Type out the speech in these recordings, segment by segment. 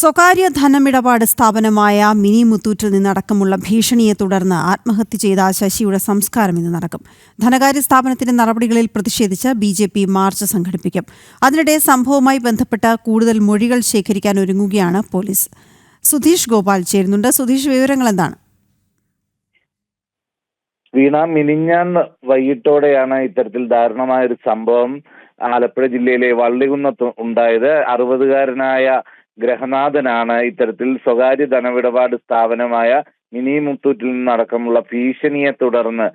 സ്വകാര്യ ധനമിടപാട് സ്ഥാപനമായ മിനി മുത്തൂറ്റിൽ നിന്നടക്കമുള്ള ഭീഷണിയെ തുടർന്ന് ആത്മഹത്യ ചെയ്ത ശശിയുടെ സംസ്കാരം ഇന്ന് നടക്കും. ധനകാര്യ സ്ഥാപനത്തിന്റെ നടപടികളിൽ പ്രതിഷേധിച്ച് BJP മാർച്ച് സംഘടിപ്പിക്കും. അതിനിടെ സംഭവവുമായി ബന്ധപ്പെട്ട കൂടുതൽ മൊഴികൾ ശേഖരിക്കാൻ ഒരുങ്ങുകയാണ് പോലീസ്. സുധീഷ് ഗോപാൽ ചേരുന്നുണ്ട്. സുധീഷ്, വിവരങ്ങൾ എന്താണ്? വീണ, മിനിഞ്ഞാന്ന് വൈകിട്ടോടെയാണ് ഇത്തരത്തിൽ ദാരുണമായ ഒരു സംഭവം ആലപ്പുഴ ജില്ലയിലെ വള്ളികുന്നത്ത് ഉണ്ടായത്. 60-കാരനായ ഗ്രഹനാഥനാണ് ഇത്തരത്തിൽ സ്വകാര്യ ധനമിടപാട് സ്ഥാപനമായ മിനി മുത്തൂറ്റിൽ നിന്നടക്കമുള്ള ഭീഷണിയെ തുടർന്ന്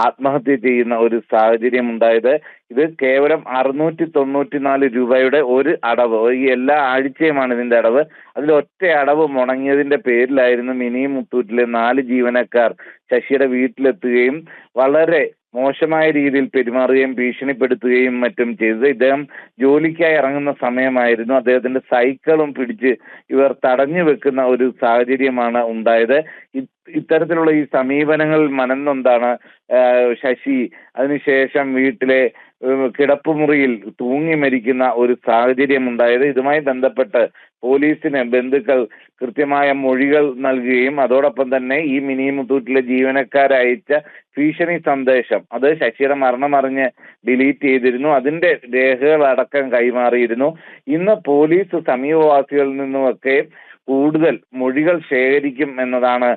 ആത്മഹത്യ ചെയ്യുന്ന ഒരു സാഹചര്യം ഉണ്ടായത്. ഇത് കേവലം 694 രൂപയുടെ ഒരു അടവ്, ഈ എല്ലാ ആഴ്ചയുമാണ് ഇതിന്റെ അടവ്. അതിൽ ഒറ്റ അടവ് മുടങ്ങിയതിന്റെ പേരിലായിരുന്നു മിനി മുത്തൂറ്റിലെ 4 ജീവനക്കാർ ശശിയുടെ വീട്ടിലെത്തുകയും വളരെ മോശമായ രീതിയിൽ പെരുമാറുകയും ഭീഷണിപ്പെടുത്തുകയും മറ്റും ചെയ്തത്. ഇദ്ദേഹം ജോലിക്കായി ഇറങ്ങുന്ന സമയമായിരുന്നു. അദ്ദേഹത്തിന്റെ സൈക്കിളും പിടിച്ച് ഇവർ തടഞ്ഞു വെക്കുന്ന ഒരു സാഹചര്യമാണ് ഉണ്ടായത്. ഇത്തരത്തിലുള്ള ഈ സമീപനങ്ങൾ മനംനൊന്താണ് ശശി അതിനുശേഷം വീട്ടിലെ കിടപ്പുമുറിയിൽ തൂങ്ങി മരിക്കുന്ന ഒരു സാഹചര്യം ഉണ്ടായത്. ഇതുമായി ബന്ധപ്പെട്ട് പോലീസിന് ബന്ധുക്കൾ കൃത്യമായ മൊഴികൾ നൽകുകയും അതോടൊപ്പം തന്നെ ഈ മിനി മുത്തൂറ്റിലെ ജീവനക്കാരയച്ച ഭീഷണി സന്ദേശം അത് ശശിയുടെ മരണമറിഞ്ഞ് ഡിലീറ്റ് ചെയ്തിരുന്നു. അതിന്റെ രേഖകളടക്കം കൈമാറിയിരുന്നു. ഇന്ന് പോലീസ് സമീപവാസികളിൽ നിന്നുമൊക്കെ കൂടുതൽ മൊഴികൾ ശേഖരിക്കും എന്നതാണ്